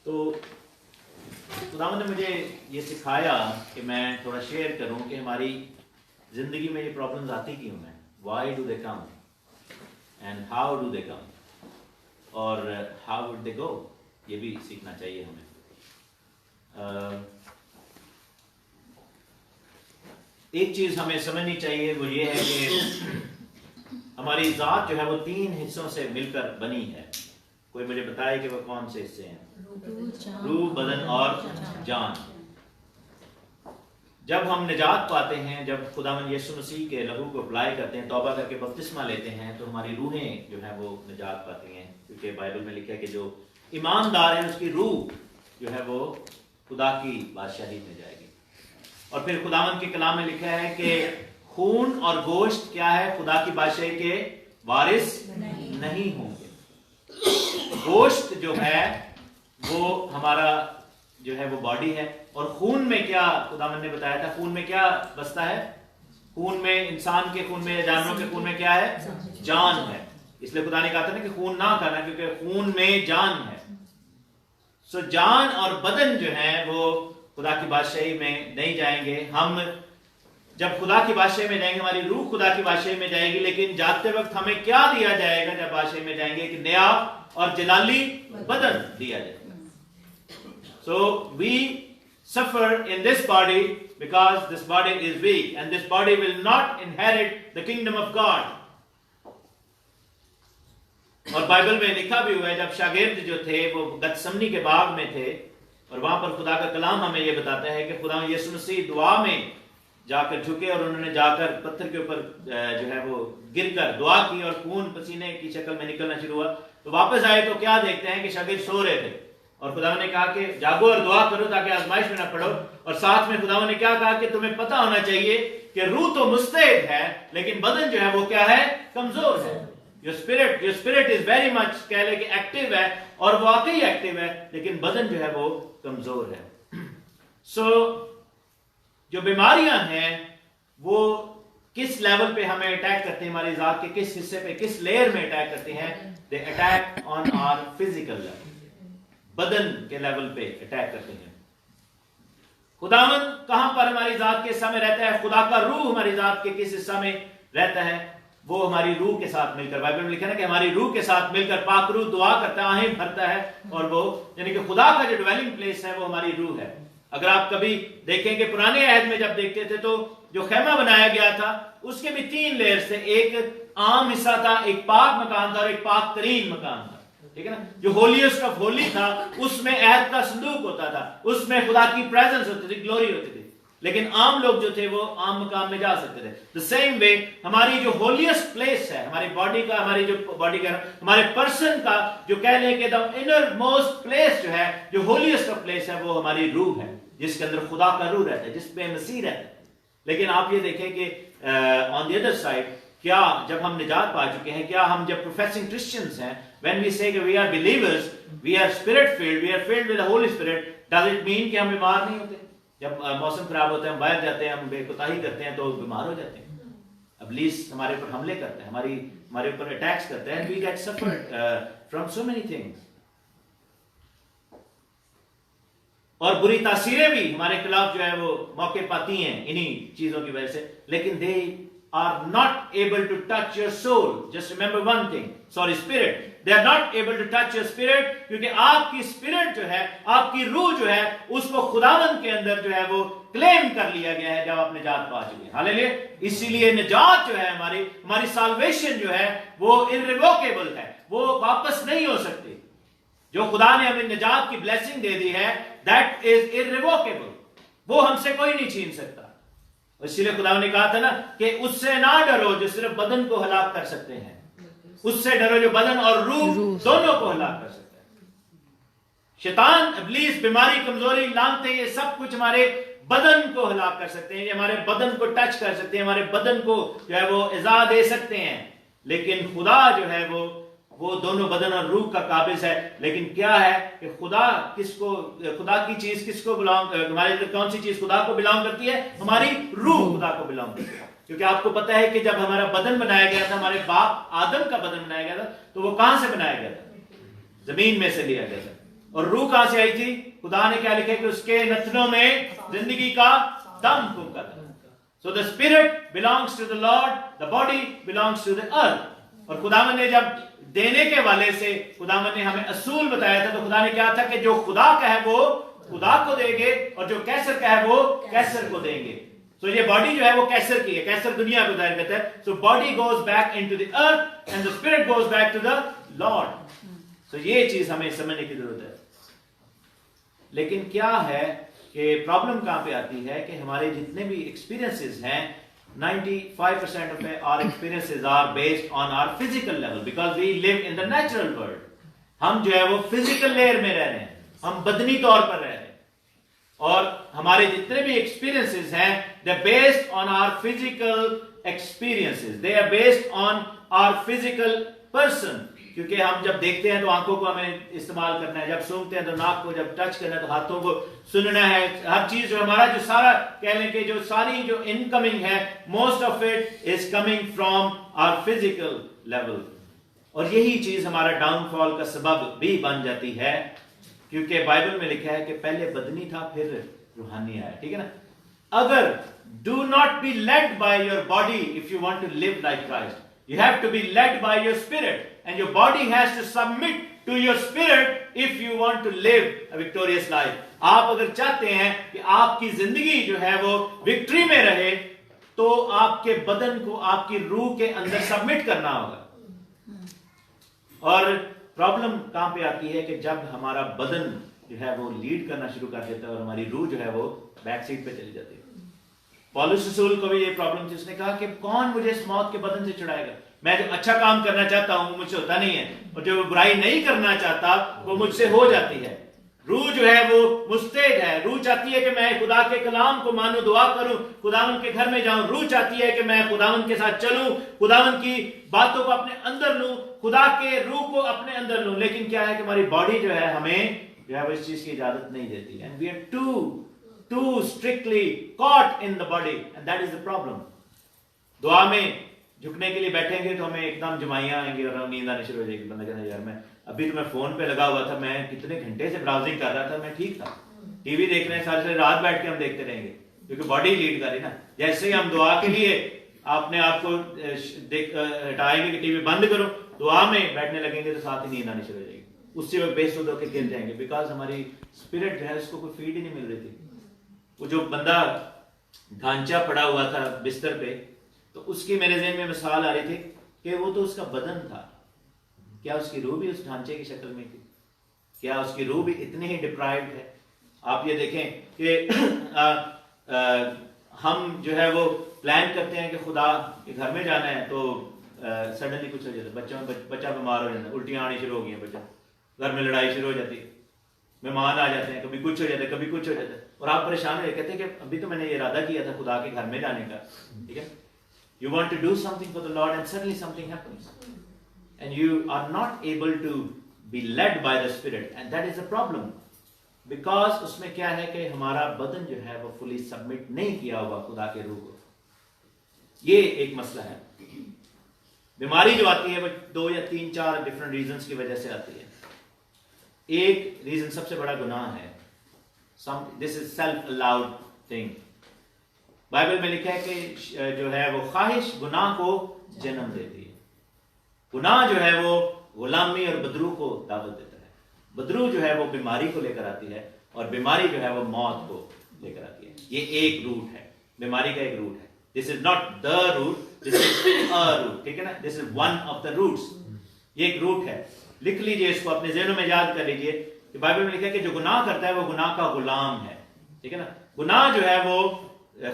تو خداوند نے مجھے یہ سکھایا کہ میں تھوڑا شیئر کروں کہ ہماری زندگی میں یہ پرابلمز آتی کیوں ہیں، why do they come and how do they come, اور ہاؤ وڈ دے گو، یہ بھی سیکھنا چاہیے ہمیں۔ ایک چیز ہمیں سمجھنی چاہیے، وہ یہ ہے کہ ہماری ذات جو ہے وہ 3 حصوں سے مل کر بنی ہے۔ کوئی مجھے بتائے کہ وہ کون سے حصے ہیں؟ روح، بدن اور جان۔ جب ہم نجات پاتے ہیں، جب خداوند یسوع مسیح کے لہو کو اپلائی کرتے ہیں، توبہ کر کے بپتسمہ لیتے ہیں، تو ہماری روحیں جو ہیں وہ نجات پاتی ہیں، کیونکہ بائبل میں لکھا ہے کہ جو ایماندار ہے اس کی روح جو ہے وہ خدا کی بادشاہی میں جائے گی۔ اور پھر خداوند کے کلام میں لکھا ہے کہ خون اور گوشت کیا ہے؟ خدا کی بادشاہی کے وارث نہیں ہوں گے۔ گوشت جو ہے وہ ہمارا جو ہے وہ باڈی ہے، اور خون میں کیا خداوند نے بتایا تھا، خون میں کیا بستا ہے؟ خون میں، انسان کے خون میں، جانوروں کے خون میں کیا ہے؟ جان ہے۔ اس لیے خدا نے کہا تھا نا کہ خون نہ کھانا، کیونکہ خون میں جان ہے۔ سو جان اور بدن جو ہے وہ خدا کی بادشاہی میں نہیں جائیں گے۔ ہم جب خدا کی بادشاہی میں جائیں گے، ہماری روح خدا کی بادشاہی میں جائے گی، لیکن جاتے وقت ہمیں کیا دیا جائے گا جب بادشاہی میں جائیں گے؟ ایک نیا اور جلالی بدن دیا جائے گا۔ So we suffer in this body because this body is weak, and this body will not inherit the kingdom of God. اور بائبل میں لکھا بھی ہوا ہے، جب شاگرد جو تھے وہ گتسمنی کے باغ میں تھے، اور وہاں پر خدا کا کلام ہمیں یہ بتاتا ہے کہ خدا یسوع مسیح دعا میں جا کر جھکے، اور انہوں نے جا کر پتھر کے اوپر جو ہے وہ گر کر دعا کی، اور خون پسینے کی شکل میں نکلنا شروع ہوا۔ تو واپس آئے تو کیا دیکھتے ہیں کہ شاگرد سو رہے تھے، اور خدا نے کہا کہ جاگو اور دعا کرو تاکہ آزمائش میں نہ پڑو۔ اور ساتھ میں خدا نے کیا کہا کہ تمہیں پتہ ہونا چاہیے کہ روح تو مستعد ہے، لیکن بدن جو ہے وہ کیا ہے؟ کمزور ہے۔ Your spirit is very much کہہ لے کہ ایکٹیو ہے، اور واقعی ایکٹیو ہے، لیکن بدن جو ہے وہ کمزور ہے۔ سو جو بیماریاں ہیں وہ کس لیول پہ ہمیں اٹیک کرتے ہیں، ہماری ذات کے کس حصے پہ، کس لیئر میں اٹیک کرتے ہیں؟ They attack on are physical level, بدن کے لیول پہ اٹیک کرتے ہیں۔ خداوند کہاں پر ہماری ذات کے حصہ میں رہتا ہے؟ خدا کا روح ہماری ذات کے کس حصہ میں رہتا ہے؟ وہ ہماری روح کے ساتھ مل کر، بائبل میں لکھا ہے نا کہ ہماری روح کے ساتھ مل کر پاک روح دعا کرتا ہے، آہیں بھرتا ہے، اور وہ یعنی کہ خدا کا جو ڈویلنگ پلیس ہے وہ ہماری روح ہے۔ اگر آپ کبھی دیکھیں کہ پرانے عہد میں جب دیکھتے تھے تو جو خیمہ بنایا گیا تھا اس کے بھی 3 لیئرز تھے، ایک عام حصہ تھا، ایک پاک مکان تھا، اور ایک پاک ترین مکان تھا، ٹھیک ہے نا۔ جو ہولیسٹ آف ہولی تھا اس میں عہد کا صندوق ہوتا تھا، اس میں خدا کی پریزنس ہوتی تھی، گلوری ہوتی تھی، لیکن عام لوگ جو تھے وہ عام مقام میں جا سکتے تھے۔ the same way ہماری جو ہولیسٹ پلیس ہے، ہماری باڈی کا، ہماری جو باڈی کا، ہمارے پرسن کا جو کہہ لیں کہ the inner most place جو ہے، جو ہولیسٹ آف پلیس ہے، وہ ہماری روح ہے، جس کے اندر خدا کا روح رہتا ہے، جس پہ مسیح رہتا ہے۔ لیکن آپ یہ دیکھیں کہ on the other side کیا جب ہم نجات پا چکے ہیں، کیا ہم جب پروفیسنگ کرسچنز ہیں، when we say کہ we are believers, we are spirit filled, we are filled with the Holy Spirit, does it mean کہ ہم بیمار نہیں ہوتے؟ جب موسم خراب ہوتا ہے، ہم باہر جاتے ہیں، ہم بے کوتاہی کرتے ہیں تو بیمار ہو جاتے ہیں، ابلیس ہمارے اوپر حملے کرتا ہے، ہمارے اوپر اٹیکس کرتا ہے، and we get suffered from so many things، اور بری تاثیریں بھی ہمارے خلاف جو ہے وہ موقع پاتی ہیں انہی چیزوں کی وجہ سے، لیکن they are not able to touch your soul. Just remember one thing, sorry, spirit. They are not able to touch your spirit کیونکہ آپ کی spirit جو ہے، آپ کی روح جو ہے، اس کو خداوند کے اندر جو ہے وہ کلیم کر لیا گیا ہے جب آپ نجات پا چکے ہیں۔ ہاللیلویا۔ اسی لیے نجات جو ہے، ہماری سالویشن جو ہے وہ irrevocable ہے، وہ واپس نہیں ہو سکتی۔ جو خدا نے ہمیں نجات کی بلیسنگ دے دی ہے، that is irrevocable، وہ ہم سے کوئی نہیں چھین سکتا۔ اسی لیے خدا نے کہا تھا نا کہ اس سے نہ ڈرو جو صرف بدن کو ہلاک کر سکتے ہیں، اس سے ڈرو جو بدن اور روح دونوں کو ہلاک کر سکتے ہیں۔ شیطان، ابلیس، بیماری، کمزوری، لعنتیں، یہ سب کچھ ہمارے بدن کو ہلاک کر سکتے ہیں، یہ ہمارے بدن کو ٹچ کر سکتے ہیں، ہمارے بدن کو جو ہے وہ ایذا دے سکتے ہیں، لیکن خدا جو ہے وہ دونوں بدن اور روح کا قابض ہے۔ لیکن کیا ہے کہ خدا کی چیز کس کو بلانگ، ہمارے اندر کون سی چیز خدا کو بلانگ کرتی ہے؟ ہماری روح خدا کو بلانگ کرتی ہے۔ کیونکہ آپ کو پتہ ہے کہ جب ہمارا بدن بنایا گیا تھا، ہمارے باپ آدم کا بدن بنایا گیا تھا، تو وہ کہاں سے بنایا گیا تھا؟ زمین میں سے لیا گیا تھا۔ اور روح کہاں سے آئی تھی؟ خدا نے کیا لکھا کہ اس کے نتنوں میں زندگی کا دم پھونکا تھا. So the spirit belongs to the Lord, the body belongs to the earth. اور خداوند نے جب دینے کے والے سے خداوند نے ہمیں اصول بتایا تھا، تو خدا نے کہا تھا کہ جو خدا کا ہے وہ خدا کو دیں گے، اور جو کیسر کا ہے وہ کیسر کو دیں گے. سو یہ باڈی جو ہے وہ کیسر کی ہے، کیسر دنیا کو ظاہر کرتا ہے. So body goes back into the earth and the spirit goes back to the lord. So یہ چیز ہمیں سمجھنے کی ضرورت ہے. لیکن کیا ہے کہ پرابلم کہاں پہ آتی ہے کہ ہمارے جتنے بھی ایکسپیرینسز ہیں 95% of our experiences are based on our physical level because we live in the natural world. ہم جو ہے وہ physical layer میں رہ رہے ہیں، ہم بدنی طور پر رہ رہے ہیں، اور ہمارے جتنے بھی ایکسپیرینسز ہیں they are based on our physical experiences, they are based on our physical person. کیونکہ ہم جب دیکھتے ہیں تو آنکھوں کو ہمیں استعمال کرنا ہے، جب سونگتے ہیں تو ناک کو، جب ٹچ کرنا ہے تو ہاتھوں کو سننا ہے. ہر چیز جو ہمارا جو سارا کہہ لیں کہ جو ساری جو انکمنگ ہے most of it is coming from our physical level. اور یہی چیز ہمارا ڈاؤن فال کا سبب بھی بن جاتی ہے، کیونکہ بائبل میں لکھا ہے کہ پہلے بدنی تھا پھر روحانی آیا. ٹھیک ہے نا. اگر do not be led by your body if you want to live like Christ. You have to be led by your spirit, and your body has to submit to your spirit if you want to live a victorious life. آپ اگر چاہتے ہیں کہ آپ کی زندگی جو ہے وہ وکٹری میں رہے تو آپ کے بدن کو آپ کی روح کے اندر سبمٹ کرنا ہوگا. اور پرابلم کہاں پہ آتی ہے کہ جب ہمارا بدن جو ہے وہ لیڈ کرنا شروع کر دیتا ہے اور ہماری روح جو ہے وہ بیک سیٹ پہ چلی جاتی ہے. پولس رسول کو بھی یہ پرابلم تھی. اس نے کہا کہ کون مجھے اس موت کے بدن سے چھڑائے گا؟ میں جو اچھا کام کرنا چاہتا ہوں مجھ سے ہوتا نہیں ہے، اور جو برائی نہیں کرنا چاہتا وہ مجھ سے ہو جاتی ہے. روح جو ہے وہ مستعد ہے. روح چاہتی ہے کہ میں خدا کے کلام کو مانوں، دعا کروں، خداوند کے گھر میں جاؤں. روح چاہتی ہے کہ میں خداوند کے ساتھ چلوں، خداوند کی باتوں کو اپنے اندر لوں، خدا کے روح کو اپنے اندر لوں. لیکن کیا ہے کہ ہماری باڈی جو ہے ہمیں جو ہے وہ اس چیز کی اجازت نہیں دیتی. And we are too strictly caught in the body, and that is the problem. دعا میں جھکنے کے لیے بیٹھیں گے تو ہمیں ایک دم جمائیاں آئیں گی اور نیند آنی شروع ہو جائے گی. بندہ کہنا یار میں ابھی تو میں فون پہ لگا ہوا تھا، میں کتنے گھنٹے سے براؤزنگ کر رہا تھا، میں ٹھیک تھا. ٹی وی دیکھ رہے ہیں ساری رات بیٹھ کے ہم دیکھتے رہیں گے کیونکہ باڈی لیڈ کر رہی نا. جیسے ہی ہم دعا کے لیے آپ نے آپ کو ہٹائیں گے کہ ٹی وی بند کرو، دعا میں بیٹھنے لگیں گے تو ساتھ ہی نیند آنی شروع ہو جائے گی. اس سے وہ بے سود ہو کے گر جائیں گے بیکاز ہماری اسپرٹ جو ہے اس کو کوئی فیڈ ہی نہیں مل رہی تھی. وہ جو بندہ ڈھانچہ پڑا ہوا تھا بستر پہ، تو اس کی میرے ذہن میں مثال آ رہی تھی کہ وہ تو اس کا بدن تھا، کیا اس کی روح بھی اس ڈھانچے کی شکل میں تھی؟ کیا اس کی روح بھی اتنی ہی ڈپرائیوڈ ہے؟ آپ یہ دیکھیں کہ ہم جو ہے وہ پلان کرتے ہیں کہ خدا کے گھر میں جانا ہے تو سڈنلی کچھ ہو جاتا ہے، بچہ بیمار ہو جاتا ہے، الٹیاں آنی شروع ہو گئی ہیں، بچہ گھر میں لڑائی شروع ہو جاتی ہے، مہمان آ جاتے ہیں، کبھی کچھ ہو جاتا ہے کبھی کچھ ہو جاتا ہے، اور آپ پریشان ہو کہتے ہیں کہ ابھی تو میں نے یہ ارادہ کیا تھا خدا کے گھر میں جانے کا. ٹھیک ہے. You want to do something for the Lord and suddenly something happens and you are not able to be led by the Spirit, and that is a problem because اس میں کیا ہے کہ ہمارا بدن جو ہے وہ fully submit نہیں کیا ہوا خدا کے روح کو. یہ ایک مسئلہ ہے. بیماری جو آتی ہے وہ 2 یا 3 4 ڈفرنٹ ریزنز کی وجہ سے آتی ہے. ایک ریزن سب سے بڑا گناہ ہے. This is self-allowed thing. Bible میں لکھا ہے کہ جو ہے وہ خواہش گناہ کو جنم دیتی ہے. گناہ جو ہے وہ غلامی اور بدرو کو دعوت دیتا ہے. بدرو جو ہے وہ بیماری کو لے کر آتی ہے اور بیماری جو ہے وہ موت کو لے کر آتی ہے. یہ ایک روٹ ہے، بیماری کا ایک روٹ ہے. This is not the root, this is a root. ٹھیک ہے نا. This is one of the roots. یہ ایک روٹ ہے. لکھ لیجئے اس کو، اپنے ذہنوں میں یاد کر لیجئے کہ بائبل میں لکھا ہے کہ جو گناہ کرتا ہے وہ گناہ کا غلام ہے. ٹھیک ہے نا. گناہ جو ہے وہ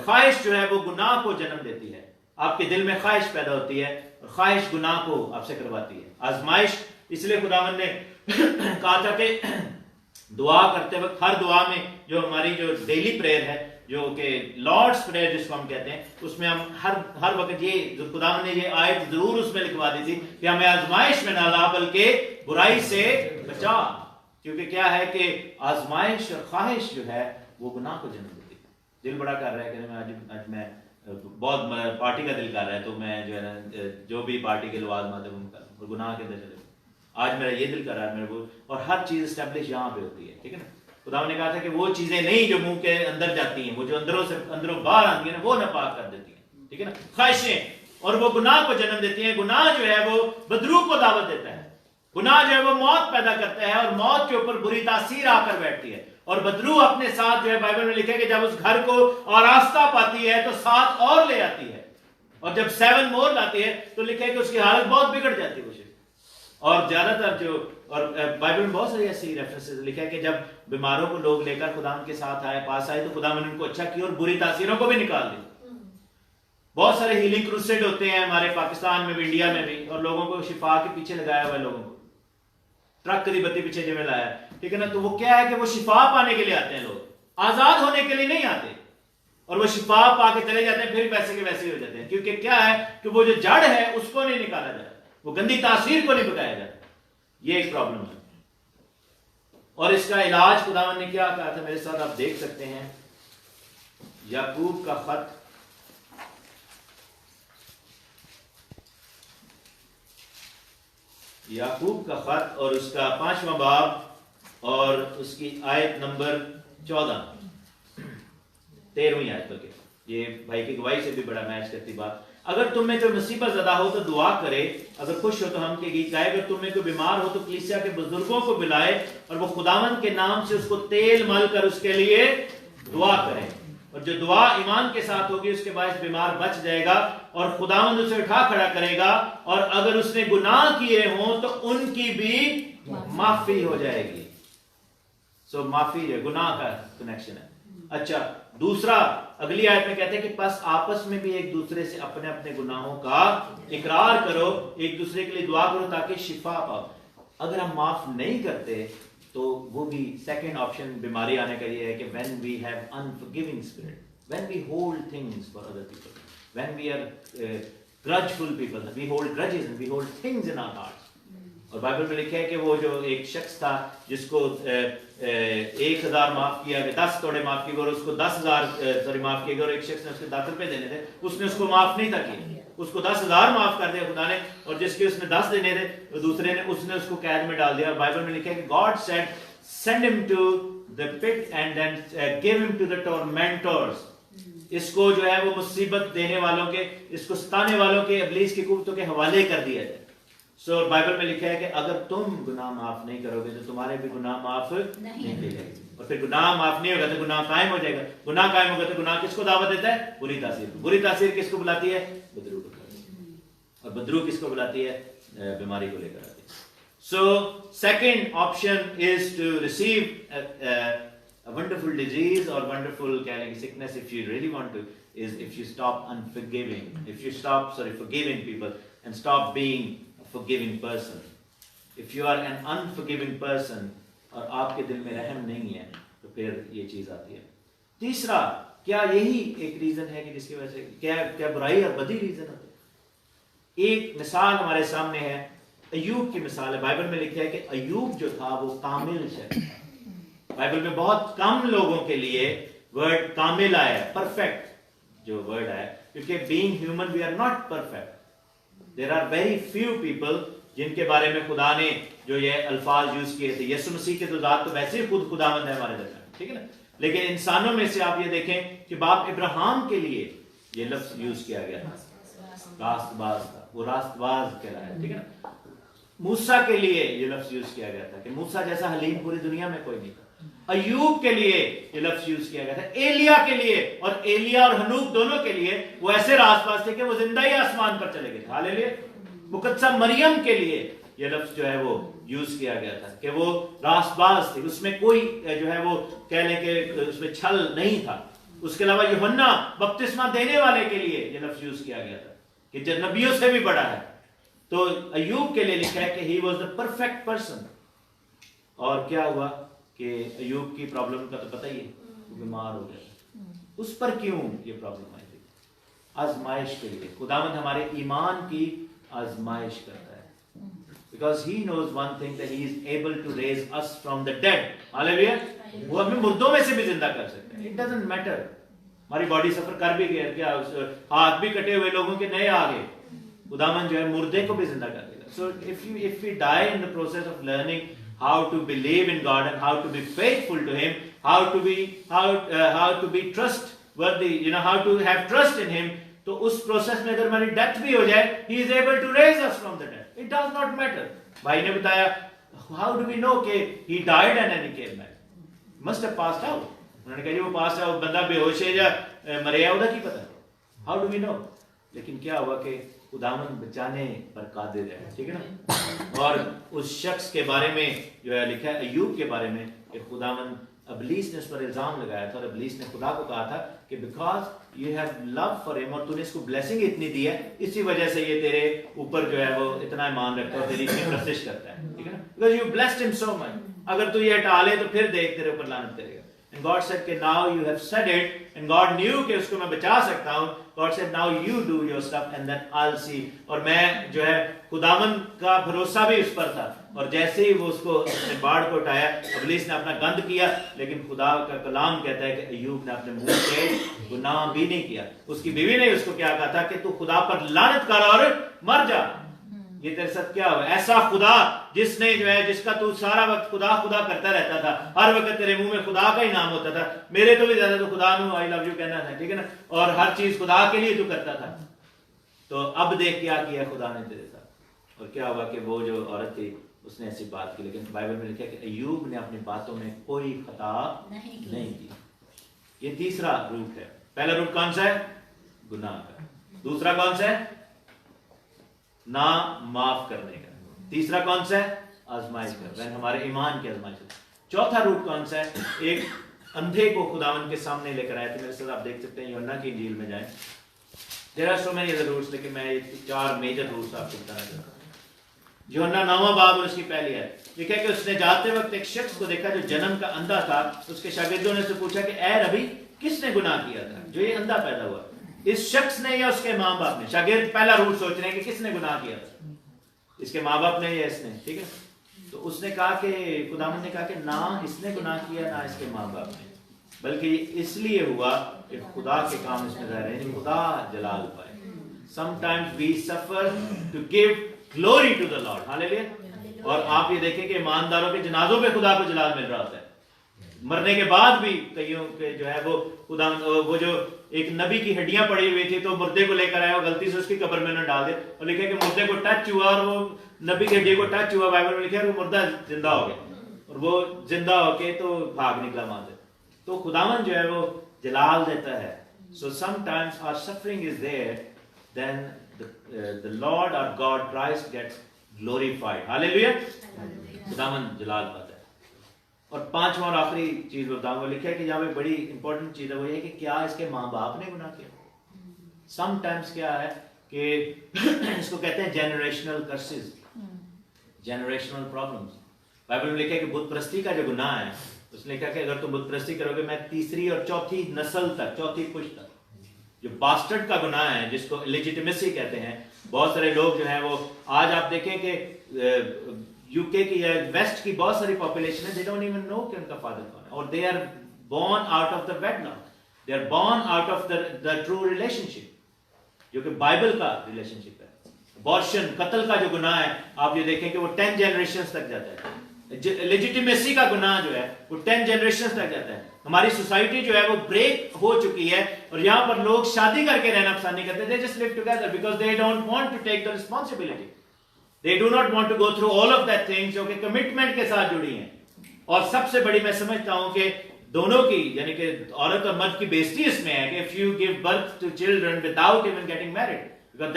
خواہش جو ہے وہ گناہ کو جنم دیتی ہے. آپ کے دل میں خواہش پیدا ہوتی ہے اور خواہش گناہ کو آپ سے کرواتی ہے. آزمائش اس لیے خداوند نے کہا تھا کہ دعا کرتے وقت ہر دعا میں جو ہماری جو ڈیلی پریئر ہے جو کہ لارڈس پریئر جس کو ہم کہتے ہیں، اس میں ہم ہر وقت یہ خداوند نے یہ آیت ضرور اس میں لکھوا دی تھی کہ ہمیں آزمائش میں نہ لا بلکہ برائی سے بچا. کیونکہ کیا ہے کہ آزمائش اور خواہش جو ہے وہ گناہ کو جنم دیتی ہے. دل بڑا کر رہا ہے کہ آج میں بہت پارٹی کا دل کر رہا ہے تو میں جو ہے نا جو بھی پارٹی کے لوازمات ہیں وہ کروں اور گناہ کے اندر چلے. آج میرا یہ دل کر رہا ہے میرے وہ, اور ہر چیز اسٹیبلش یہاں پہ ہوتی ہے, ٹھیک ہے نا. خدا نے کہا تھا کہ وہ چیزیں نہیں جو منہ کے اندر جاتی ہیں, وہ جو اندروں باہر آتی ہیں نا, وہ ناپاک کر دیتی ہیں, ٹھیک ہے نا. خواہشیں, اور وہ گناہ کو جنم دیتی ہیں. گناہ جو ہے وہ بدرو کو دعوت دیتا ہے. گناہ جو ہے وہ موت پیدا کرتا ہے, اور موت کے اوپر بری تاثیر آ کر بیٹھتی ہے. اور بدرو اپنے ساتھ جو ہے بائبل میں لکھا ہے کہ جب اس گھر کو آراستہ پاتی ہے تو 7 اور لے آتی ہے, اور جب 7 مور لاتی ہے تو لکھا ہے کہ اس کی حالت بہت بگڑ جاتی ہے. اور زیادہ تر جو, اور بائبل میں بہت ساری ایسی ریفرنسز لکھا ہے کہ جب بیماروں کو لوگ لے کر خدا کے ساتھ آئے, پاس آئے, تو خدا نے ان کو اچھا کیا اور بری تاثیروں کو بھی نکال دی. بہت سارے ہیلنگ کروسیڈ ہوتے ہیں ہمارے پاکستان میں بھی, انڈیا میں بھی, اور لوگوں کو شفا کے پیچھے لگایا ہوا ہے, لوگوں کو ٹرک دی بتی پیچھے جو میں لایا, ٹھیک ہے نا. تو وہ کیا ہے کہ وہ شفا پانے کے لیے آتے ہیں, لوگ آزاد ہونے کے لیے نہیں آتے, اور وہ شفا پا کے چلے جاتے ہیں, پھر ویسے کے ویسے ہی ہو جاتے ہیں. کیونکہ کیا ہے کہ وہ جو جڑ ہے اس کو نہیں نکالا جاتا, وہ گندی تاثیر کو نہیں بتایا جاتا. یہ ایک پرابلم ہے, اور اس کا علاج خداوند نے کیا کہا تھا میرے ساتھ آپ دیکھ سکتے ہیں. یعقوب کا خط, یعقوب کا خط اور اس کا 5واں باب اور اس کی آیت نمبر 14, 13ویں آیت بلکہ, یہ بھائی کی گواہی سے بھی بڑا میچ کرتی بات. اگر تم میں کوئی مصیبت زدہ ہو تو دعا کرے, اگر خوش ہو تو ہم کے گیت گائے, اگر تم میں کوئی بیمار ہو تو کلیسیا کے بزرگوں کو بلائے, اور وہ خداوند کے نام سے اس کو تیل مل کر اس کے لیے دعا کرے, اور جو دعا ایمان کے ساتھ ہوگی اس کے باعث بیمار بچ جائے گا, اور خداوند اسے اٹھا کھڑا کرے گا, اور اگر اس نے گناہ کیے ہوں تو ان کی بھی معافی ہو جائے گی. سو معافی ہے, گناہ کا کنیکشن ہے. اچھا, دوسرا اگلی آیت میں کہتے ہیں کہ پس آپس میں بھی ایک دوسرے سے اپنے اپنے گناہوں کا اقرار کرو, ایک دوسرے کے لیے دعا کرو تاکہ شفا پاؤ. اگر ہم معاف نہیں کرتے تو وہ بھی سیکنڈ آپشن بیماری آنے کا یہ ہے کہ when we have unforgiving spirit, when we hold things for other people, when we are grudgeful people, we hold grudges and we hold things in our hearts. اور بائبل میں لکھا ہے کہ وہ جو ایک شخص تھا جس کو 1000 معاف کیا گیا, 10 توڑے معاف کیے گئے, اور اس کو 10,000 معاف کیے گئے, اور ایک شخص نے اس کے 10 روپے دینے تھے, اس نے اس کو معاف نہیں تھا کیا, اس کو 10,000 معاف کر دیا خدا نے, اور جس کے اس نے 10 دینے تھے دوسرے نے, اس نے اس کو قید میں ڈال دیا. اور بائبل میں لکھا ہے کہ God said send him to the pit and then give him to the tormentors. اس کو جو ہے وہ مصیبت دینے والوں کے, اس کو ستانے والوں کے, ابلیس کی قوتوں کے حوالے کر دیا جائے. سو بائبل میں لکھا ہے کہ اگر تم گناہ معاف نہیں کرو گے تو تمہارے بھی گناہ معاف نہیں کیے جائیں گے, اور پھر گناہ معاف نہیں ہوگا تو گناہ قائم ہو جائے گا. گناہ قائم ہوگا تو گناہ کس کو دعوت دیتا ہے؟ بری تاثیر. بری تاثیر کس کو بلاتی ہے؟ بدرو کو بلاتی ہے, اور بدرو کس کو بلاتی ہے؟ بیماری کو لے کر آتی ہے. So second option is to receive a wonderful disease or wonderful sickness, if you really want to, is if you stop unforgiving, if you stop forgiving people and stop being a forgiving person. If you are an unforgiving person اور آپ کے دل میں رحم نہیں ہے تو پھر یہ چیز آتی ہے. تیسرا, کیا یہی ایک ریزن ہے کہ جس کی وجہ سے کیا برائی اور بدی ریزن ہوتا ہے؟ ایک مثال ہمارے سامنے ہے, ایوب کی مثال ہے. بائبل میں لکھا ہے کہ ایوب جو تھا وہ کامل شخص. بائبل میں بہت کم لوگوں کے لیے ورڈ کامل آیا ہے, پرفیکٹ جو ورڈ ہے, کیونکہ being human we are not perfect. There are very few people جن کے بارے میں خدا نے جو یہ الفاظ یوز کیے تھے. یسوع مسیح کے تو ذات تو ویسے ہی خود خداوند ہے ہمارے درمیان, ٹھیک ہے نا, لیکن انسانوں میں سے آپ یہ دیکھیں کہ باپ ابراہیم کے لیے یہ لفظ یوز کیا گیا تھا, راست باز تھا, وہ راست باز کہلایا, ٹھیک ہے نا. موسیٰ کے لیے یہ لفظ یوز کیا گیا تھا کہ موسیٰ جیسا حلیم پوری دنیا میں کوئی نہیں تھا. ایوب کے لیے یہ لفظ یوز کیا گیا تھا. ایلیا کے لیے, اور ایلیا اور ہنوک دونوں کے لیے وہ ایسے راست باز تھے کہ وہ زندہ ہی آسمان پر چلے گئے تھے. ہاللیلویا. مقدسہ مریم کے لیے یہ لفظ جو ہے وہ یوز کیا گیا تھا کہ وہ راست باز تھی, اس میں کوئی جو ہے وہ کہہ لیں کہ اس میں چھل نہیں تھا. اس کے علاوہ یوحنا بپتسمہ دینے والے کے لیے یہ لفظ یوز کیا گیا تھا کہ جو نبیوں سے بھی بڑا ہے. تو ایوب کے لیے لکھا ہے کہ he was the perfect person. اور کیا ہوا کہ ایوب کی پرابلم کا تو پتہ ہی ہے, وہ بیمار ہو گیا. اس پر کیوں یہ پرابلم آئی تھی؟ آزمائش کے لیے. خداوند ہمارے ایمان کی آزمائش کرتا ہے. Because he knows one thing, that he is able to raise us from the dead. Hallelujah. وہ ہمیں مردوں میں سے بھی زندہ کر سکتے ہیں. It doesn't matter. ہماری باڈی سفر کر بھی گیا, کیا ہاتھ بھی کٹے ہوئے لوگوں کے نئے آ گئے, خداوند جو ہے مردے کو بھی زندہ کر دے گا. So if we die in the process of learning how to believe in God and how to be faithful to Him, how to be trustworthy, how to have trust in Him, تو اس process میں اگر ہماری death بھی ہو جائے, He is able to raise us from the dead. It does not matter. بھائی نے بتایا, how do we know کہ he died and then he came back? Must have passed out. انہوں نے کہا جی وہ پاس آؤٹ, بندہ بے ہوش ہے یا مریا, ہوتا کی پتہ. How do we know? لیکن کیا ہوا کہ خداوند بچانے پر قادر ہے, ٹھیک ہے نا. اور اس شخص کے بارے میں جو ہے لکھا ہے ایوب کے بارے میں کہ خداوند, ابلیس نے اس پر الزام لگایا تھا اور ابلیس نے خدا کو کہا تھا کہ because you have love for him, اور تو نے اس کو بلیسنگ اتنی دی ہے, اسی وجہ سے یہ تیرے اوپر جو ہے وہ اتنا ایمان رکھتا ہے اور تیری اتنی پرستش کرتا ہے, ٹھیک ہے نا. بیکاز یو بلیسڈ ہم سو مچ, اگر تو یہ ہٹا لے تو پھر دیکھ تیرے اوپر لعنت کرے گا. And God said کہ now you have said it, and God knew کہ اس کو میں بچا سکتا ہوں. God said now you do your stuff and then I'll see. اور میں جو ہے خداوند کا بھروسہ بھی اس پر تھا, اور جیسے ہی وہ اس کو اپنے باڑ کو اٹھایا, ابلیس نے اپنا گند کیا, لیکن خدا کا کلام کہتا ہے کہ ایوب نے اپنے منہ سے گناہ بھی نہیں کیا. اس کی بیوی نے اس کو کیا کہا تھا کہ تو خدا پر لعنت کر اور مر جا. یہ تیرے ساتھ کیا ہوا؟ ایسا خدا جس نے جو ہے, جس کا تو سارا وقت خدا خدا کرتا رہتا تھا, ہر وقت تیرے منہ میں خدا کا ہی نام ہوتا تھا, میرے تو بھی زیادہ تو خدا نو آئی لو یو کہنا تھا, ٹھیک ہے نا, اور ہر چیز خدا کے لیے تو کرتا تھا. تو اب دیکھ کیا کیا خدا نے تیرے ساتھ. اور کیا ہوا کہ وہ جو عورت تھی اس نے ایسی بات کی, لیکن بائبل میں لکھا کہ ایوب نے اپنی باتوں میں کوئی خطا نہیں کی. یہ تیسرا روٹ ہے. پہلا روٹ کون سا ہے؟ گناہ کا. دوسرا کون سا ہے؟ نہ معاف کرنے کا. تیسرا کون سا ہے؟ آزمائش کا, ہمارے ایمان کی آزمائش. چوتھا روٹ کون سا ہے؟ ایک اندھے کو خداوند کے سامنے لے کر آئے تھے. میرے ساتھ آپ دیکھ سکتے ہیں یوحنا کی انجیل میں جائیں. There are so many other routes, لیکن میں یہ 4 میجر روٹس آپ کو بتانا چاہتا ہوں. یوحنا 9واں باب اور اس کی پہلی آیت لکھا کہ اس نے جاتے وقت ایک شخص کو دیکھا جو جنم کا اندھا تھا. اس کے شاگردوں نے اس سے پوچھا کہ اے ربی, کس نے گناہ کیا تھا جو یہ اندھا پیدا ہوا, اس شخص نے یا اس کے ماں باپ نے؟ شاگرد پہلا روٹ سوچ رہے ہیں کہ کس نے گناہ کیا تھا, اس کے ماں باپ نے یا اس نے, ٹھیک ہے. تو اس نے کہا کہ خداوند نے کہا کہ نہ اس نے گناہ کیا نہ اس کے ماں باپ نے, بلکہ یہ اس لیے ہوا کہ خدا کے کام اس میں ظاہر ہیں, خدا جلال پائے. Sometimes we suffer to give glory to the Lord. Hallelujah. اور آپ یہ دیکھیں کہ ایمانداروں کے جنازوں پہ خدا کو جلال مل رہا ہوتا ہے. مرنے کے بعد بھی کئیوں کے جو ہے وہ خدا, وہ جو ایک نبی کی ہڈیاں پڑی ہوئی تھی تو مردے کو لے کر آیا اور غلطی سے اس کی قبر میں نہ ڈال دے, اور لکھا کہ مردے کو ٹچ ہوا اور وہ نبی کی ہڈی کو ٹچ ہوا. بائبل میں لکھا ہے وہ مردہ زندہ ہو گیا, اور وہ زندہ ہو کے تو بھاگ نکلا وہاں سے. تو خداوند جو ہے وہ جلال دیتا ہے. So sometimes our suffering is there, then the Lord our God Christ gets glorified. Hallelujah. خداوند جلال پاتا ہے. اور 5واں اور آخری چیز بتاؤں گا, لکھا ہے کہ یہاں پہ بڑی امپورٹنٹ چیز ہے, وہ یہ کہ کیا اس کے ماں باپ نے گناہ کیا. Sometimes کیا ہے کہ اس کو کہتے ہیں generational courses, generational problems. Bible میں لکھا ہے کہ بت پرستی کا جو گناہ ہے, اس نے لکھا کہ اگر تم بت پرستی کرو گے میں 3 اور 4 نسل تک, 4 پشت تک, جو باسٹرڈ کا گناہ ہے جس کو لیجیٹمیسی کہتے ہیں. بہت سارے لوگ جو ہیں وہ آج آپ دیکھیں کہ یو کے کی یا ویسٹ کی بہت ساری پاپولیشن ہے, they don't even know کہ ان کا فادر کون ہے, اور they are born out of the wedlock, they are born out of the true relationship, جو کہ بائبل کا ریلیشن شپ ہے. ابارشن, قتل کا جو گناہ ہے, آپ یہ دیکھیں کہ وہ 10 جنریشنز تک جاتا ہے. لیجیٹیمیسی کا گناہ جو ہے وہ 10 جنریشنز تک جاتا ہے. ہماری سوسائٹی جو ہے وہ بریک ہو چکی ہے, اور یہاں پر لوگ شادی کر کے رہنا پسند نہیں کرتے. They just live together because they don't want to take the responsibility. They do not want to go through all of that things جو کہ کمٹمنٹ کے ساتھ جڑی ہیں. اور سب سے بڑی میں سمجھتا ہوں کہ دونوں کی, یعنی کہ عورت اور مرد کی بےزتی اس میں ہے کہ if you give birth to children without even getting married, because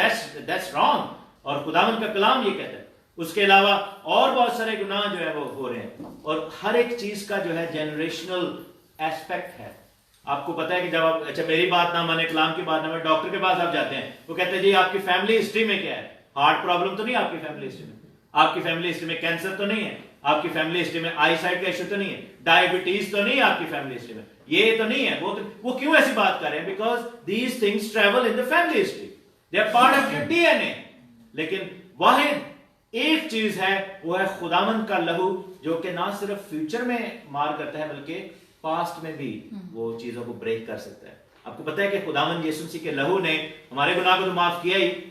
that's wrong. اور خداوند کا کلام یہ کہتا ہے. اس کے علاوہ اور بہت سارے گناہ جو ہے وہ ہو رہے ہیں, اور ہر ایک چیز کا جو ہے جنریشنل ایسپیکٹ ہے. آپ کو پتا ہے کہ جب آپ, اچھا میری بات نہ مانے, کلام کی بات نہ مانے, ڈاکٹر کے پاس آپ جاتے ہیں, وہ کہتے ہیں جی آپ کی فیملی ہسٹری میں کیا ہے, ہارٹ پرابلم تو نہیں آپ کی فیملی ہسٹری میں, آپ کی فیملی ہسٹری میں کینسر تو نہیں ہے, آپ کی فیملی ہسٹری میں آئی سائٹ کا ایشو تو نہیں ہے, ڈائبٹیز تو نہیں ہے آپ کی فیملی ہسٹری میں, یہ تو نہیں ہے. وہ کیوں ایسی بات کر رہے ہیں؟ Because these things travel in the family history, they are part of your D N A. لیکن واحد ایک چیز ہے, وہ ہے خداوند کا لہو, جو کہ نہ صرف فیوچر میں مار کرتا ہے بلکہ پاسٹ میں بھی وہ چیزوں کو بریک کر سکتا ہے. آپ کو پتا ہے کہ خداوند یسوع مسیح کے لہو نے ہمارے گناہ کو تو معاف کیا ہی,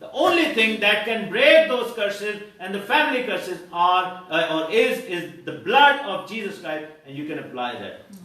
The only thing that can break those curses and the family curses is the blood of Jesus Christ, and you can apply that.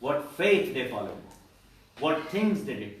What faith they followed, what things they did.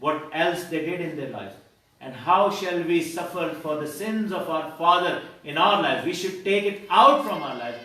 What else they did in their lives, and how shall we suffer for the sins of our father in our lives? We should take it out from our lives.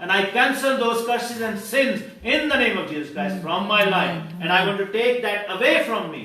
and I cancel those curses and sins in the name of Jesus Christ from my life, and I want to take that away from me.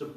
So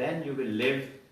Then you will live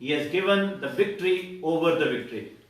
He has given the victory over the victory.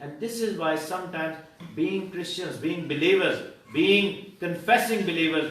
And this is why sometimes being Christians, being believers, being confessing believers,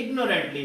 ignorantly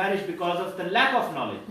perish because of the lack of knowledge.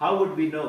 How would we know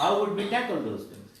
how would we tackle those things?